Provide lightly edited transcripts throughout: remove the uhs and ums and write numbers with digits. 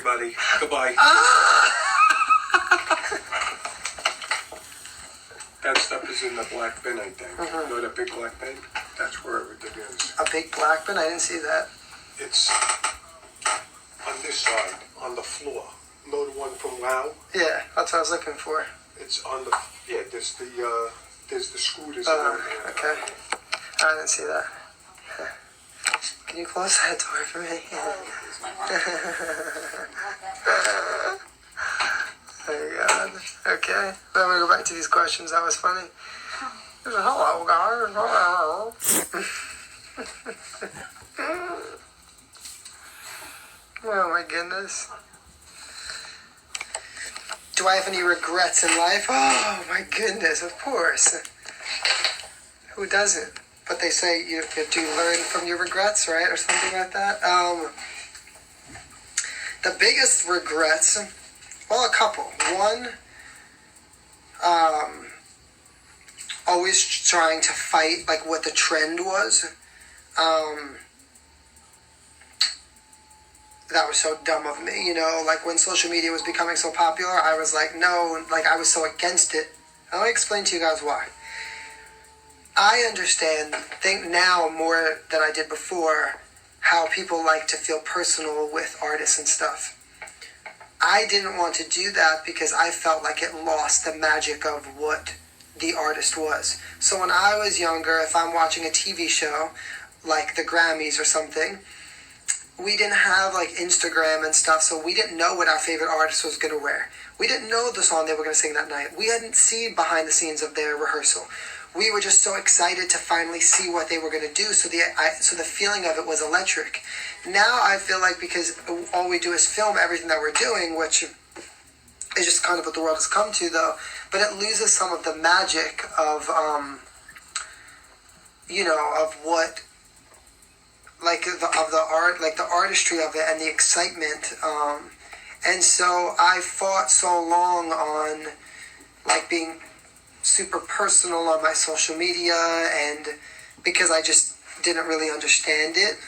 everybody. Goodbye. That stuff is in the black bin, I think. You know that big black bin? That's where everything is. A big black bin? I didn't see that. It's on this side, on the floor. Know the one from WoW? Yeah, that's what I was looking for. It's on the, yeah, there's the scooters and everything. Okay. I didn't see that. Can you close that door for me? Oh my God. Okay. But I'm going to go back to these questions. That was funny. Hello, guys. Hello. Oh my goodness. Do I have any regrets in life? Oh my goodness, of course. Who doesn't? But they say you do learn from your regrets, right? Or something like that. The biggest regrets, well, a couple. One, always trying to fight like what the trend was. That was so dumb of me, you know, like when social media was becoming so popular, I was like, no, like I was so against it. And let me explain to you guys why. I think now more than I did before, how people like to feel personal with artists and stuff. I didn't want to do that because I felt like it lost the magic of what the artist was. So when I was younger, if I'm watching a TV show, like the Grammys or something, we didn't have like Instagram and stuff, so we didn't know what our favorite artist was going to wear. We didn't know the song they were going to sing that night. We hadn't seen behind the scenes of their rehearsal. We were just so excited to finally see what they were going to do, so the feeling of it was electric. Now I feel like because all we do is film everything that we're doing, which is just kind of what the world has come to, though, but it loses some of the magic of, of what, like of the art, like the artistry of it and the excitement. And so I fought so long on like being super personal on my social media, and because I just didn't really understand it.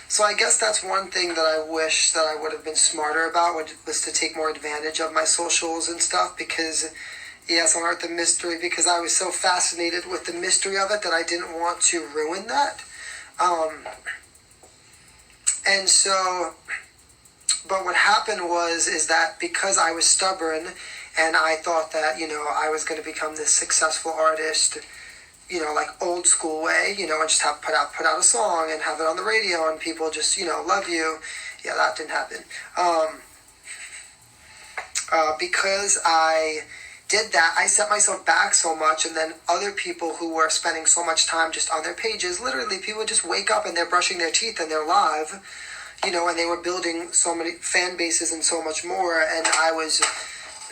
So I guess that's one thing that I wish that I would have been smarter about, was to take more advantage of my socials and stuff, because yes, unearth the mystery, because I was so fascinated with the mystery of it that I didn't want to ruin that. And so, but what happened is that because I was stubborn and I thought that, I was going to become this successful artist, like old school way, and just have put out a song and have it on the radio and people just, love you. Yeah, that didn't happen. Because I did that, I set myself back so much, and then other people who were spending so much time just on their pages, literally people just wake up and they're brushing their teeth and they're live, and they were building so many fan bases and so much more, and I was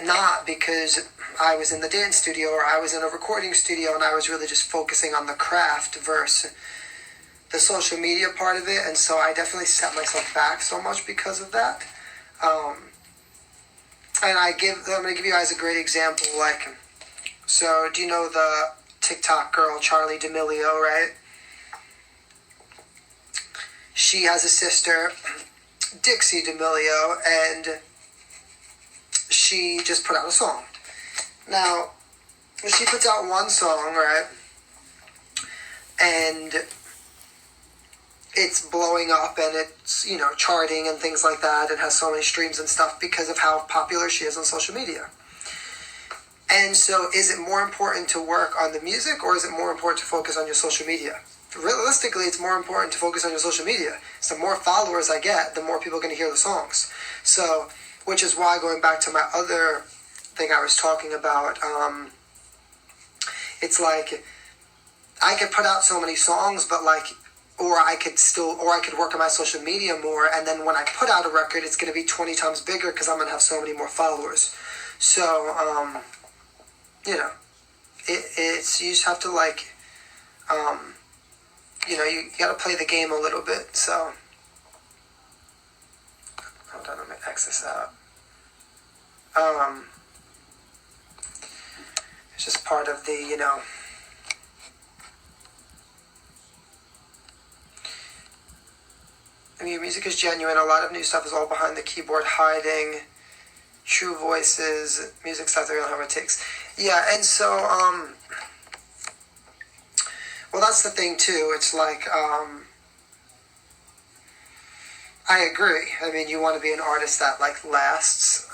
not, because I was in the dance studio or I was in a recording studio and I was really just focusing on the craft versus the social media part of it, and so I definitely set myself back so much because of that. And I'm going to give you guys a great example. Like, so do you know the TikTok girl, Charlie D'Amelio, right? She has a sister, Dixie D'Amelio, and she just put out a song. Now, she puts out one song, right? And it's blowing up and it's, charting and things like that. It has so many streams and stuff because of how popular she is on social media. And so is it more important to work on the music, or is it more important to focus on your social media? Realistically, it's more important to focus on your social media. So the more followers I get, the more people are going to hear the songs. So, which is why, going back to my other thing I was talking about, it's like I could put out so many songs, but or I could work on my social media more, and then when I put out a record, it's going to be 20 times bigger because I'm going to have so many more followers. So, it's, you just have to you got to play the game a little bit. So, hold on, let me X this out. It's just part of the, I mean, your music is genuine. A lot of new stuff is all behind the keyboard, hiding. True voices, music styles, I don't know how it takes. Yeah, and so, well, that's the thing too. It's like, I agree. I mean, you want to be an artist that like lasts,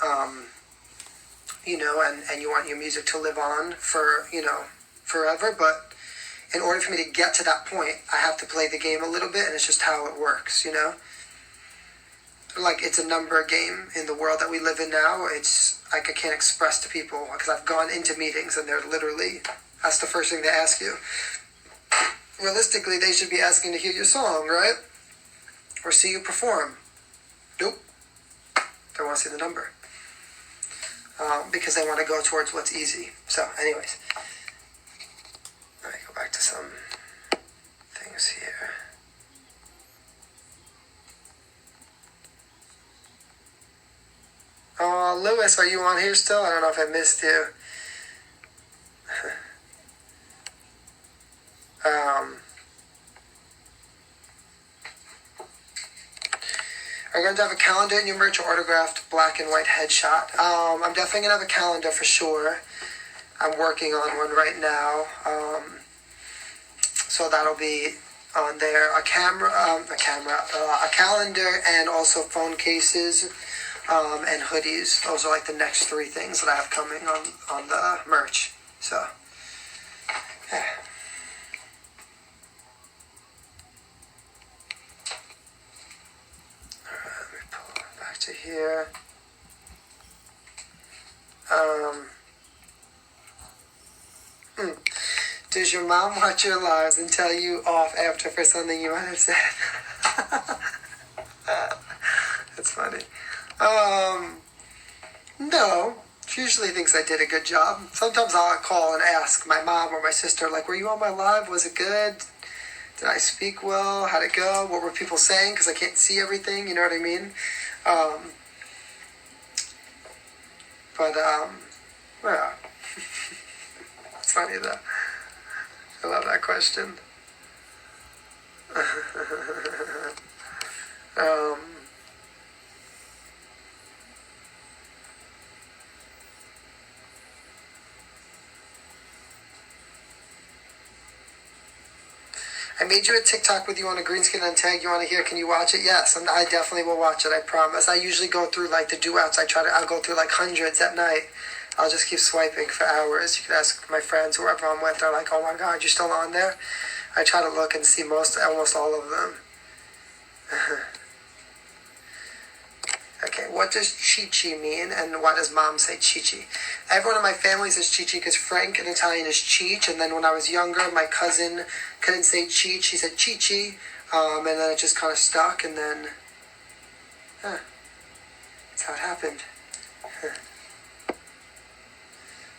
you know, and you want your music to live on for, you know, forever. But in order for me to get to that point, I have to play the game a little bit, and it's just how it works, you know. Like, it's a number game in the world that we live in now. It's like I can't express to people because I've gone into meetings and they're literally, that's the first thing they ask you. Realistically, they should be asking to hear your song, right? Or see you perform. Nope. They want to see the number. Because they want to go towards what's easy. So, anyways. Let me go back to some things here. Oh, Lewis, are you on here still? I don't know if I missed you. Are you going to have a calendar in your merch or autographed black and white headshot? I'm definitely going to have a calendar for sure. I'm working on one right now. So that'll be on there. A calendar, and also phone cases. And hoodies. Those are like the next three things that I have coming on the merch. So, yeah. Alright, let me pull it back to here. Does your mom watch your lives and tell you off after for something you might have said? That's funny. No. She usually thinks I did a good job. Sometimes I'll call and ask my mom or my sister, like, were you on my live? Was it good? Did I speak well? How'd it go? What were people saying? Because I can't see everything, you know what I mean? Yeah. It's funny though. I love that question. I made you a TikTok with you on a green screen and tag you on it here. Can you watch it? Yes, and I definitely will watch it. I promise. I usually go through like the duets. I'll go through like hundreds at night. I'll just keep swiping for hours. You can ask my friends, whoever I'm with. They're like, "Oh my God, you're still on there?" I try to look and see almost all of them. Okay, what does Chi-Chi mean, and why does mom say Chi-Chi? Everyone in my family says Chi-Chi because Frank in Italian is Cheech, and then when I was younger, my cousin couldn't say Cheech, he said Chi-Chi, and then it just kind of stuck, and then, that's how it happened.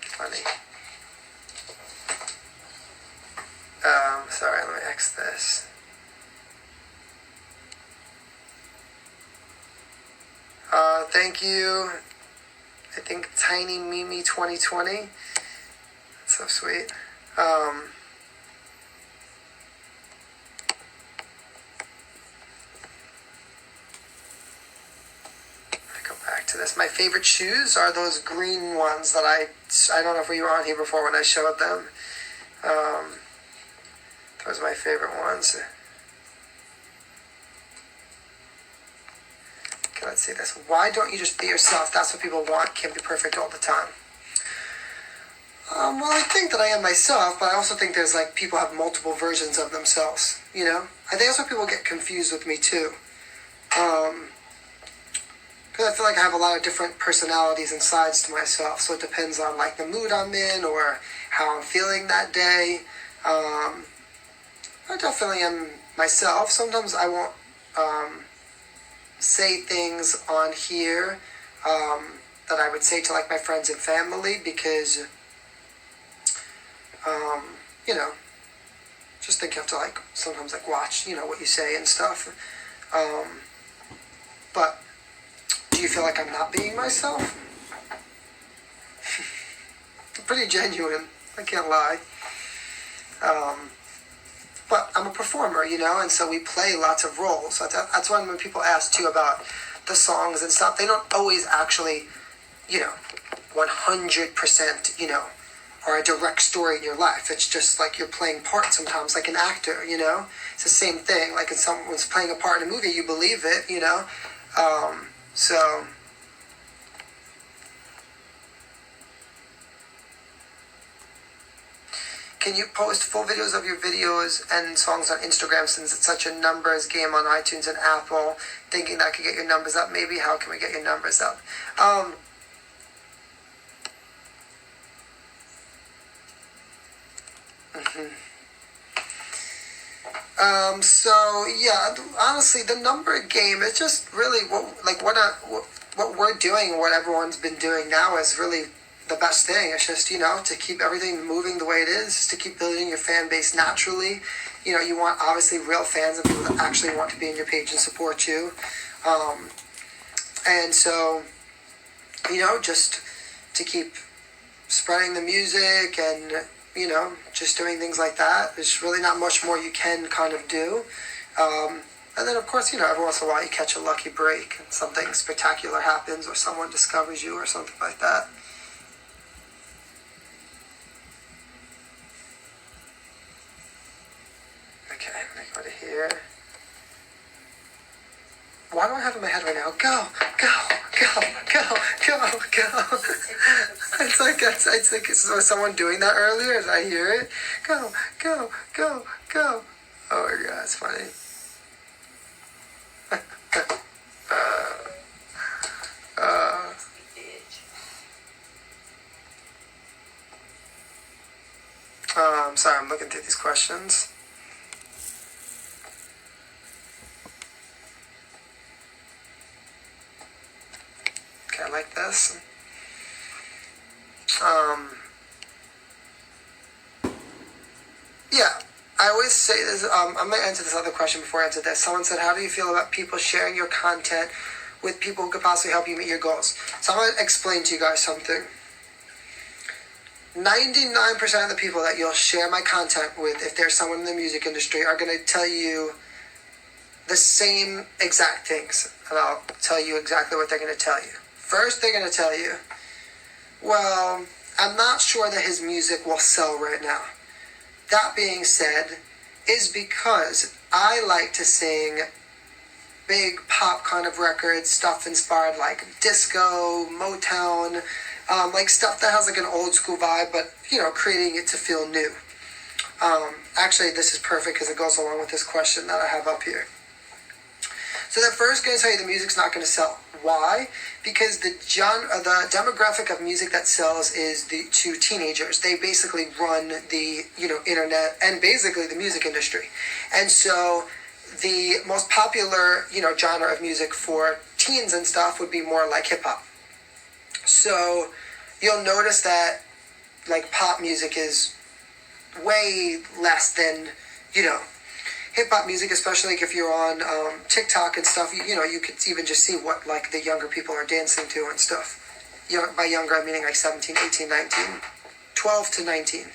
Funny. Sorry, let me X this. Thank you. I think Tiny Mimi 2020. That's so sweet. I go back to this. My favorite shoes are those green ones that I don't know if we were on here before when I showed them. Those are my favorite ones. Okay, let's see this. Why don't you just be yourself? That's what people want. Can't be perfect all the time. Well, I think that I am myself, but I also think there's like people have multiple versions of themselves. You know, I think that's why people get confused with me too. Because I feel like I have a lot of different personalities and sides to myself. So it depends on like the mood I'm in or how I'm feeling that day. I definitely am myself. Sometimes I won't say things on here that I would say to like my friends and family because, you know, just think you have to like sometimes like watch, you know, what you say and stuff. But do you feel like I'm not being myself? I'm pretty genuine. I can't lie. but I'm a performer, and so we play lots of roles. So that's when people ask too about the songs and stuff, they don't always actually, 100%, or a direct story in your life. It's just like you're playing parts sometimes, like an actor, It's the same thing. Like if someone's playing a part in a movie, you believe it, So... Can you post full videos of your videos and songs on Instagram since it's such a numbers game on iTunes and Apple? Thinking that could get your numbers up. Maybe how can we get your numbers up? So yeah, honestly, the number game is just really what we're doing, what everyone's been doing now is really the best thing. It's just, to keep everything moving the way it is, to keep building your fan base naturally. You want obviously real fans and people that actually want to be in your page and support you. And so, just to keep spreading the music and, just doing things like that. There's really not much more you can kind of do. And then, of course, every once in a while you catch a lucky break and something spectacular happens or someone discovers you or something like that. Okay, let me go to here. Why do I have it in my head right now? Go, go, go, go, go, go. It's like was someone doing that earlier? Did I hear it? Go, go, go, go. Oh my god, that's funny. Sorry, I'm looking through these questions. Okay, I like this. Yeah, I always say this. I'm going to answer this other question before I answer this. Someone said, how do you feel about people sharing your content with people who could possibly help you meet your goals? So I'm going to explain to you guys something. 99% of the people that you'll share my content with, if there's someone in the music industry, are going to tell you the same exact things. And I'll tell you exactly what they're going to tell you. First, they're going to tell you, well, I'm not sure that his music will sell right now. That being said, is because I like to sing big pop kind of records, stuff inspired like disco, Motown, like stuff that has like an old school vibe, but, creating it to feel new. Actually, this is perfect because it goes along with this question that I have up here. So they're first going to tell you the music's not going to sell. Why? Because the demographic of music that sells is to teenagers. They basically run the internet and basically the music industry. And so the most popular genre of music for teens and stuff would be more like hip hop. So you'll notice that like pop music is way less than hip-hop music, especially like if you're on TikTok and stuff, you could even just see what like the younger people are dancing to and stuff. By younger, I'm meaning like 17, 18, 19, 12 to 19.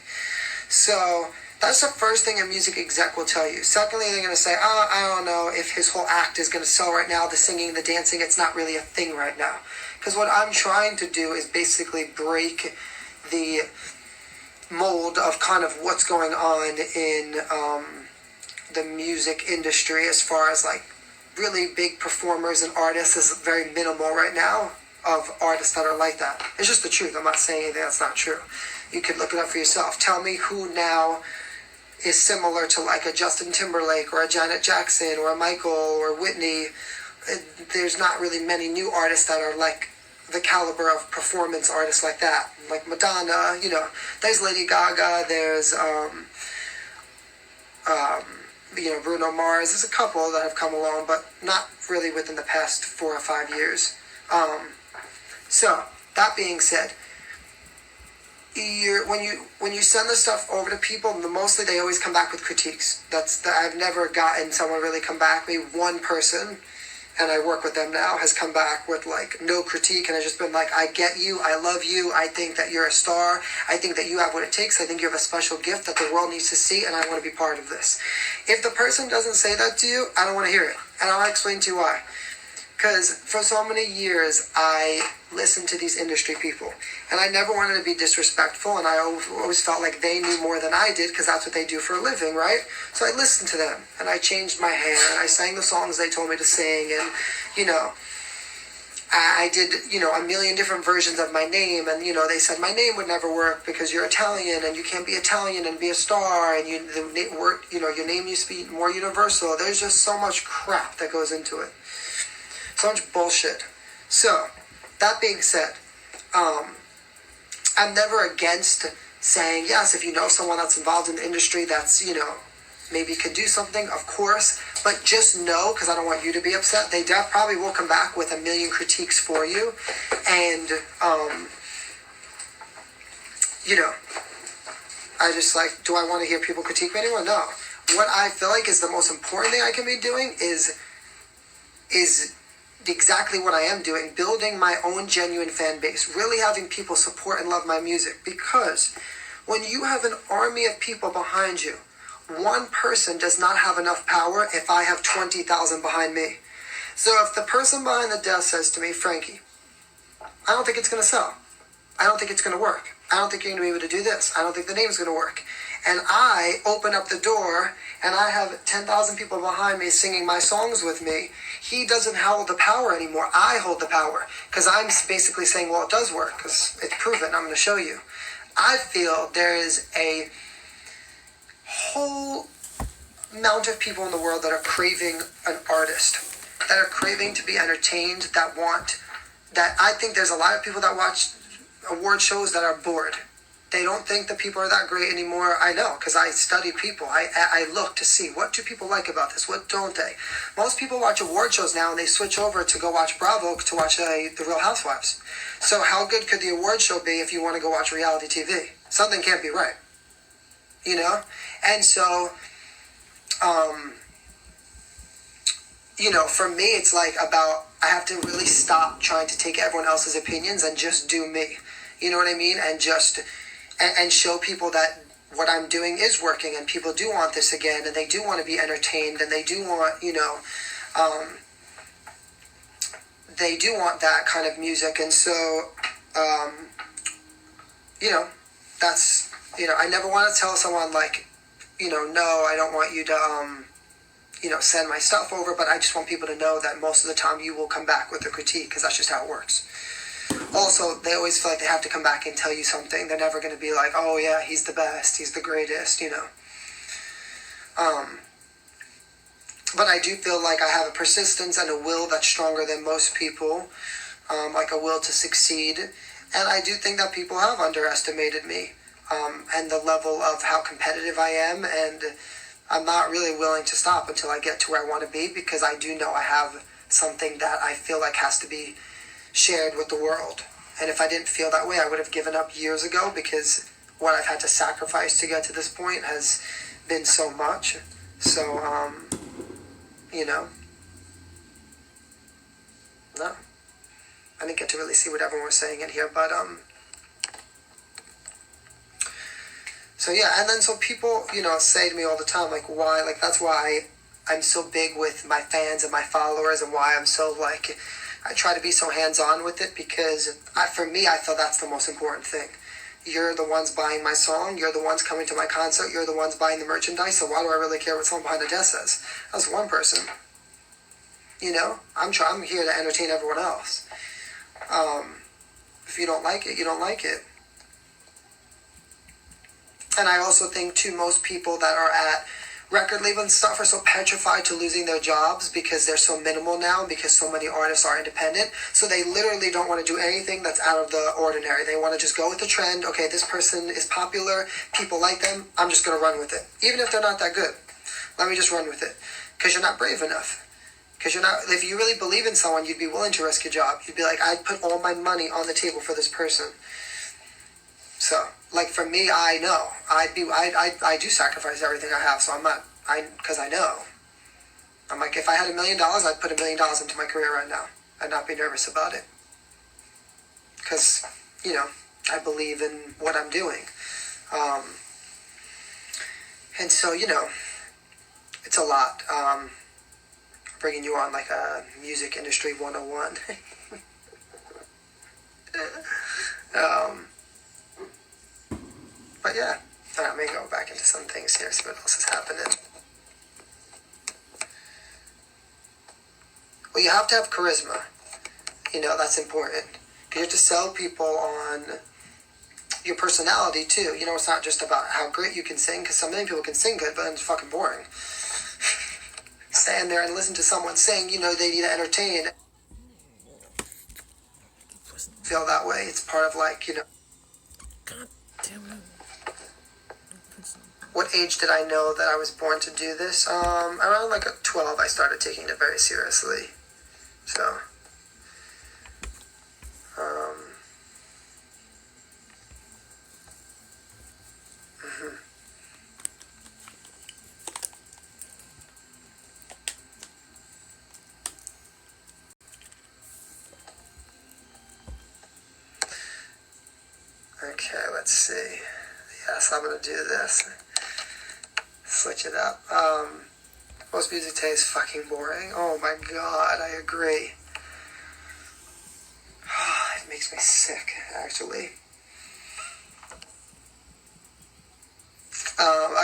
So that's the first thing a music exec will tell you. Secondly, they're going to say, I don't know if his whole act is going to sell right now, the singing, the dancing, it's not really a thing right now. Because what I'm trying to do is basically break the mold of kind of what's going on in the music industry as far as like really big performers and artists is very minimal right now of artists that are like that. It's just the truth. I'm not saying anything that's not true. You could look it up for yourself. Tell me who now is similar to like a Justin Timberlake or a Janet Jackson or a Michael or Whitney. There's not really many new artists that are like the caliber of performance artists like that. Like Madonna, there's Lady Gaga, there's Bruno Mars. There's a couple that have come along, but not really within the past 4 or 5 years. So that being said, when you send this stuff over to people, mostly they always come back with critiques. I've never gotten someone really come back. Maybe one person and I work with them now, has come back with like no critique, and has just been like, I get you, I love you, I think that you're a star, I think that you have what it takes, I think you have a special gift that the world needs to see, and I want to be part of this. If the person doesn't say that to you, I don't want to hear it, and I'll explain to you why. Because for so many years, I listened to these industry people, and I never wanted to be disrespectful, and I always felt like they knew more than I did, because that's what they do for a living, right? So I listened to them, and I changed my hair, and I sang the songs they told me to sing, and, you know, I did, you know, a million different versions of my name, and, you know, they said my name would never work because you're Italian, and you can't be Italian and be a star, and your name used to be more universal. There's just so much crap that goes into it. So much bullshit. So, that being said, I'm never against saying, yes, if you know someone that's involved in the industry that's, you know, maybe could do something, of course, but just know, because I don't want you to be upset, they probably will come back with a million critiques for you, and, you know, I just like, do I want to hear people critique me anymore? No. What I feel like is the most important thing I can be doing is exactly what I am doing, building my own genuine fan base, really having people support and love my music, because when you have an army of people behind you, one person does not have enough power if I have 20,000 behind me. So if the person behind the desk says to me, Frankie, I don't think it's going to sell. I don't think it's going to work. I don't think you're going to be able to do this. I don't think the name's going to work. And I open up the door and I have 10,000 people behind me singing my songs with me. He doesn't hold the power anymore. I hold the power, because I'm basically saying, well, it does work because it's proven. I'm going to show you. I feel there is a whole amount of people in the world that are craving an artist, that are craving to be entertained, that I think there's a lot of people that watch award shows that are bored. They don't think that people are that great anymore. I know, because I study people. I look to see, what do people like about this? What don't they? Most people watch award shows now and they switch over to go watch Bravo to watch The Real Housewives. So how good could the award show be if you want to go watch reality TV? Something can't be right. You know? And so, you know, for me, it's like about, I have to really stop trying to take everyone else's opinions and just do me. You know what I mean? And just, and show people that what I'm doing is working, and people do want this again, and they do want to be entertained, and they do want, you know, they do want that kind of music. And so, you know, that's, you know, I never want to tell someone like, you know, no, I don't want you to, you know, send my stuff over, but I just want people to know that most of the time you will come back with a critique, because that's just how it works. Also, they always feel like they have to come back and tell you something. They're never going to be like, oh yeah, he's the best, he's the greatest, you know. But I do feel like I have a persistence and a will that's stronger than most people, like a will to succeed. And I do think that people have underestimated me, and the level of how competitive I am, and I'm not really willing to stop until I get to where I want to be, because I do know I have something that I feel like has to be shared with the world. And if I didn't feel that way, I would have given up years ago, because what I've had to sacrifice to get to this point has been so much. So, you know, no, I didn't get to really see what everyone was saying in here, but, so yeah, and then so people, you know, say to me all the time, like, why, like, that's why I'm so big with my fans and my followers, and why I'm so, like, I try to be so hands-on with it, because for me, I feel that's the most important thing. You're the ones buying my song, you're the ones coming to my concert, you're the ones buying the merchandise, so why do I really care what someone behind the desk says? That's one person. You know, I'm here to entertain everyone else. If you don't like it, you don't like it. And I also think, too, most people that are at record label and stuff are so petrified to losing their jobs, because they're so minimal now, because so many artists are independent. So they literally don't want to do anything that's out of the ordinary. They want to just go with the trend. Okay, this person is popular, people like them, I'm just going to run with it. Even if they're not that good, let me just run with it. Because you're not brave enough. Because you're not, if you really believe in someone, you'd be willing to risk your job. You'd be like, I'd put all my money on the table for this person. So, like, for me, I know I do sacrifice everything I have. So I'm not, because I know. I'm like, if I had $1 million, I'd put $1 million into my career right now. I'd not be nervous about it. Because, I believe in what I'm doing. And so, it's a lot. Bringing you on like a music industry 101. But yeah, let me go back into some things here, see what else is happening. Well, you have to have charisma. That's important. You have to sell people on your personality too. It's not just about how great you can sing, because many people can sing good, but then it's fucking boring. Stand there and listen to someone sing, they need to entertain. Feel that way. It's part of God damn it. What age did I know that I was born to do this? Around 12, I started taking it very seriously. So, okay, let's see. Yes, I'm gonna do this. Switch it up. Most music today is fucking boring. Oh my god, I agree. It makes me sick, actually.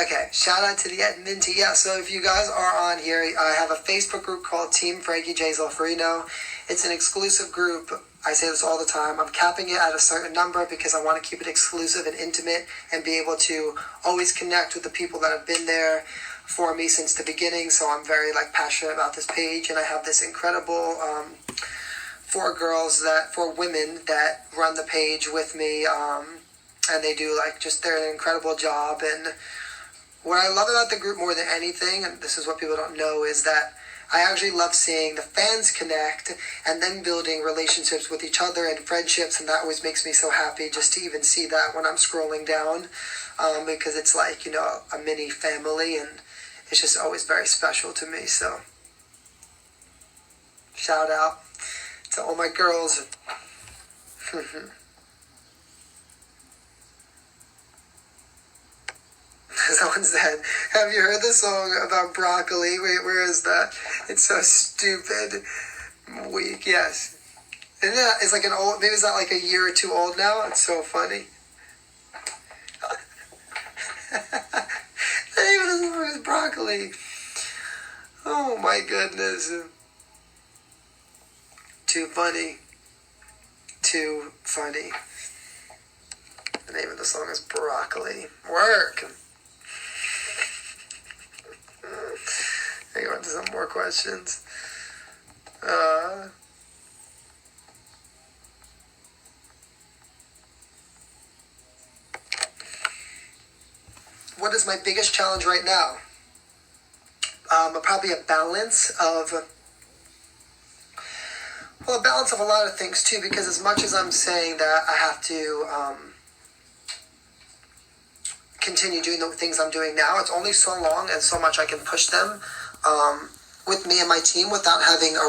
Okay, shout out to the Minty. Yeah, so if you guys are on here, I have a Facebook group called Team Frankie Zulferino. It's an exclusive group. I say this all the time. I'm capping it at a certain number because I want to keep it exclusive and intimate and be able to always connect with the people that have been there for me since the beginning. So I'm very passionate about this page, and I have this incredible four women that run the page with me, and they do they're an incredible job. And what I love about the group more than anything, and this is what people don't know, is that I actually love seeing the fans connect and then building relationships with each other and friendships, and that always makes me so happy just to even see that when I'm scrolling down, because it's a mini family, and it's just always very special to me. So shout out to all my girls. Someone said, have you heard the song about broccoli? Wait, where is that? It's so stupid. Weak, yes. And yeah, it's an old, maybe it's not a year or two old now. It's so funny. The name of the song is broccoli. Oh my goodness. Too funny. Too funny. The name of the song is broccoli. Work. I go into some more questions. What is my biggest challenge right now? Probably a balance of a lot of things too, because as much as I'm saying that I have to continue doing the things I'm doing now, it's only so long and so much I can push them with me and my team without having a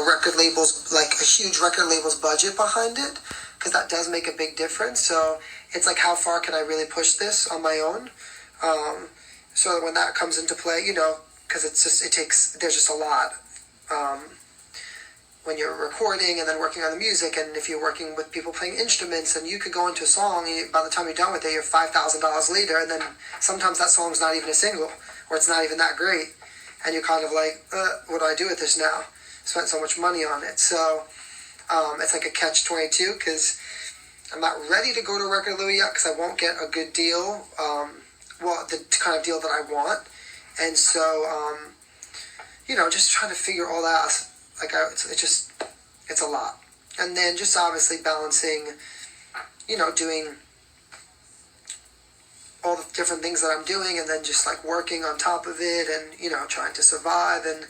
huge record label's budget behind it, because that does make a big difference. So it's how far can I really push this on my own? So when that comes into play, because there's just a lot when you're recording and then working on the music, and if you're working with people playing instruments, and you could go into a song, and by the time you're done with it, you're $5,000 later, and then sometimes that song's not even a single, or it's not even that great, and you're kind of what do I do with this now? Spent so much money on it. So it's a catch-22, because I'm not ready to go to a record label yet, because I won't get a good deal, the kind of deal that I want, and so just trying to figure all that out. It's a lot. And then just obviously balancing, doing all the different things that I'm doing, and then just working on top of it, and, trying to survive, and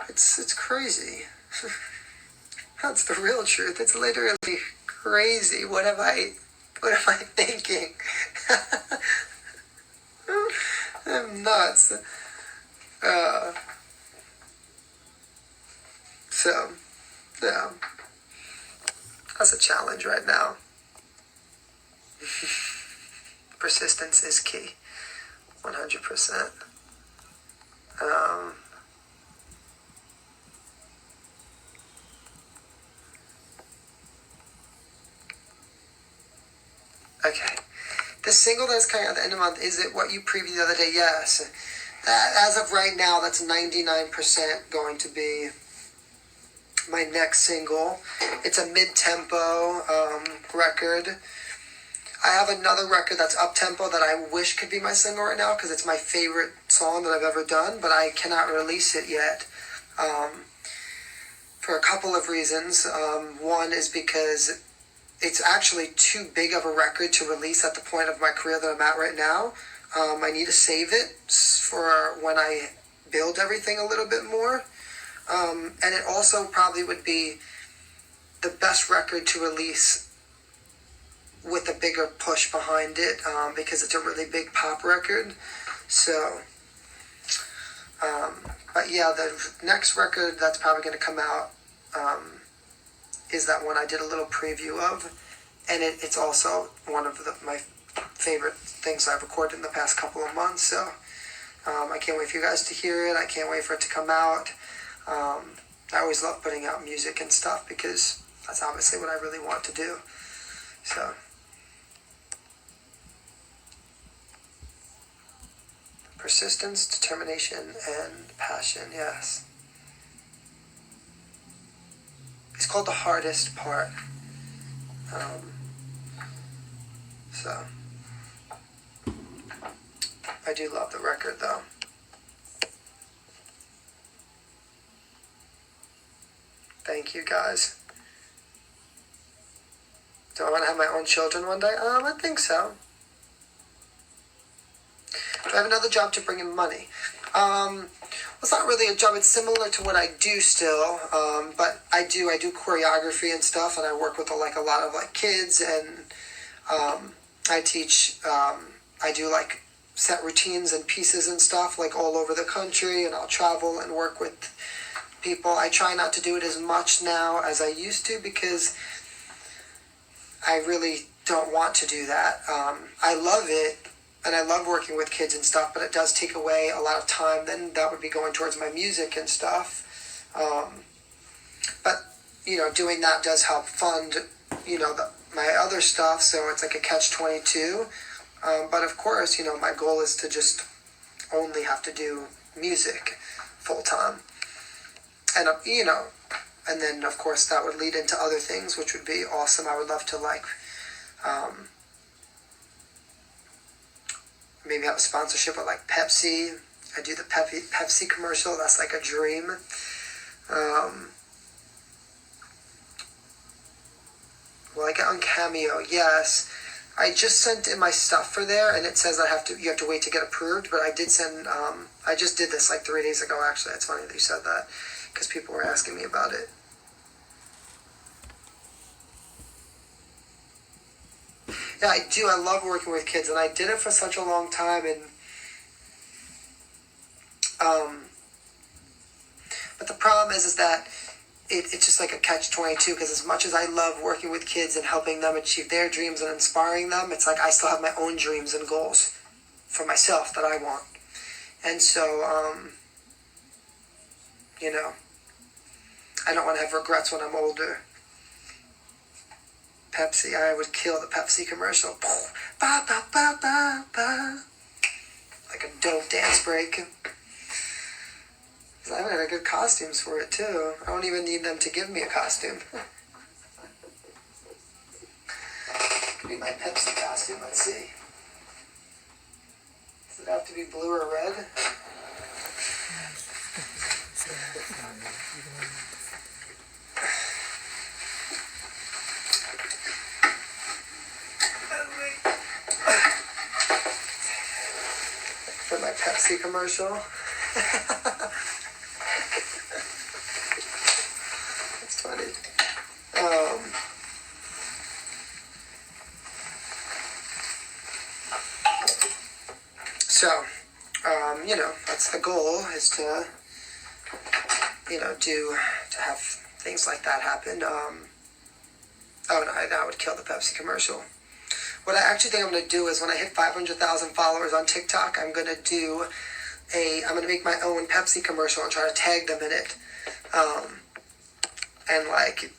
it's crazy. That's the real truth. It's literally crazy. What am I thinking? I'm nuts. So, yeah. That's a challenge right now. Persistence is key. 100%. Okay. The single that's coming out at the end of the month, is it what you previewed the other day? Yes. As of right now, that's 99% going to be my next single. It's a mid-tempo record. I have another record that's up-tempo that I wish could be my single right now because it's my favorite song that I've ever done, but I cannot release it yet for a couple of reasons. One is because it's actually too big of a record to release at the point of my career that I'm at right now. I need to save it for when I build everything a little bit more. And it also probably would be the best record to release with a bigger push behind it because it's a really big pop record. So, but yeah, the next record that's probably going to come out is that one I did a little preview of, and it's also one of my favorite things I've recorded in the past couple of months. So I can't wait for you guys to hear it. I can't wait for it to come out. I always love putting out music and stuff because that's obviously what I really want to do. So persistence, determination, and passion, yes. It's called The Hardest Part. So I do love the record though. Thank you guys. Do I want to have my own children one day? I think so. Do I have another job to bring in money? It's not really a job. It's similar to what I do still, but I do choreography and stuff, and I work with a lot of kids, and I teach. I do set routines and pieces and stuff all over the country, and I'll travel and work with people. I try not to do it as much now as I used to because I really don't want to do that. I love it. And I love working with kids and stuff, but it does take away a lot of time. Then that would be going towards my music and stuff. But, doing that does help fund, my other stuff. So it's like a catch-22. But of course, my goal is to just only have to do music full time. And, and then of course that would lead into other things, which would be awesome. I would love to maybe have a sponsorship with Pepsi. I do the Pepsi commercial. That's a dream. Will I get on Cameo? Yes. I just sent in my stuff for there, and it says you have to wait to get approved. But I did send. I just did this 3 days ago. Actually, it's funny that you said that because people were asking me about it. Yeah, I do. I love working with kids, and I did it for such a long time. And but the problem is that it's just like a catch-22 because as much as I love working with kids and helping them achieve their dreams and inspiring them, it's I still have my own dreams and goals for myself that I want, and so I don't want to have regrets when I'm older. Pepsi, I would kill the Pepsi commercial. Ba, ba, ba, ba, ba. Like a dope dance break. I haven't had good costumes for it too. I don't even need them to give me a costume. Could be my Pepsi costume, let's see. Does it have to be blue or red? For my Pepsi commercial. That's funny. So, that's the goal, is to to have things like that happen. Oh no, that would kill the Pepsi commercial. What I actually think I'm going to do is when I hit 500,000 followers on TikTok, I'm going to make my own Pepsi commercial and try to tag them in it. And like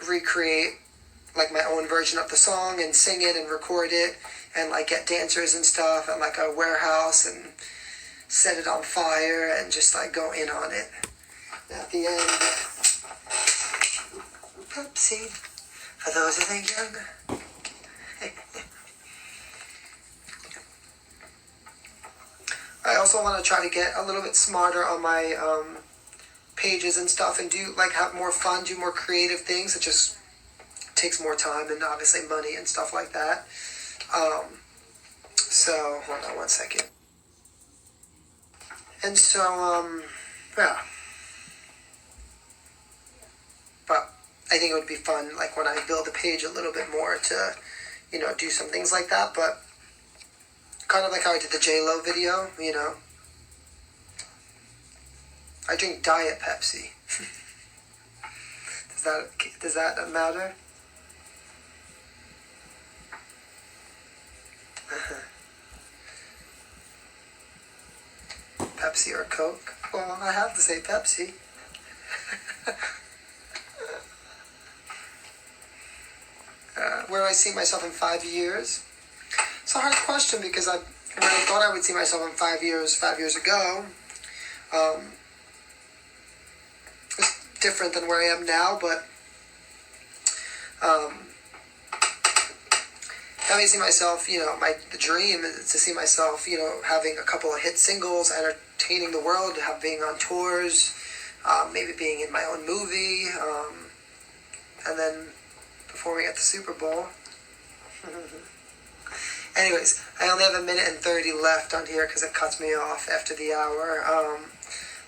recreate like my own version of the song and sing it and record it and like get dancers and stuff at like a warehouse and set it on fire and just like go in on it. At the end, Pepsi, for those who think young. I also want to try to get a little bit smarter on my pages and stuff and do like have more fun, do more creative things. It just takes more time and obviously money and stuff like that. So hold on one second. And so yeah. But I think it would be fun like when I build a page a little bit more to, you know, do some things like that. But kind of like how I did the J-Lo video, you know. I drink Diet Pepsi. Does that matter? Pepsi or Coke? Well, I have to say Pepsi. Where I see myself in 5 years? It's a hard question because when I thought I would see myself in 5 years ago, it's different than where I am now, but having see myself, you know, the dream is to see myself, you know, having a couple of hit singles, entertaining the world, being on tours, maybe being in my own movie, and then performing at the Super Bowl. Anyways, I only have 1:30 left on here because it cuts me off after the hour.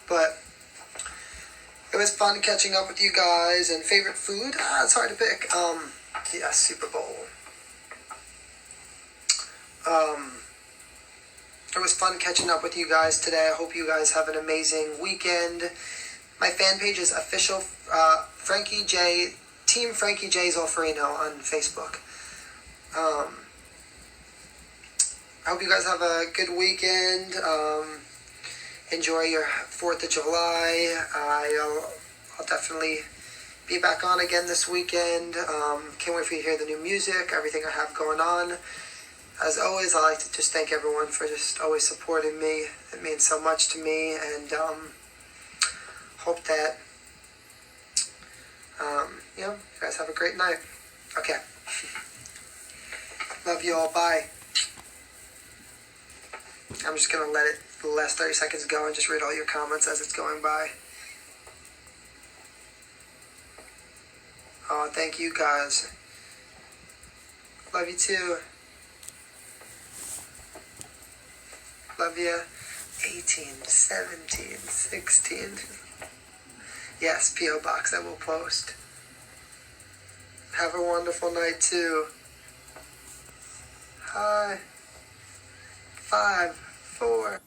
But it was fun catching up with you guys. And favorite food? It's hard to pick. Yeah, Super Bowl. It was fun catching up with you guys today. I hope you guys have an amazing weekend. My fan page is official Team Frankie Zulferino on Facebook. I hope you guys have a good weekend. Enjoy your 4th of July. I'll definitely be back on again this weekend. Can't wait for you to hear the new music, everything I have going on. As always, I'd like to just thank everyone for just always supporting me. It means so much to me, and hope that you guys have a great night. Okay. Love you all. Bye. I'm just going to let the last 30 seconds go and just read all your comments as it's going by. Oh, thank you guys. Love you too. Love you. 18, 17, 16. Yes, P.O. Box, I will post. Have a wonderful night too. Hi. 5, 4.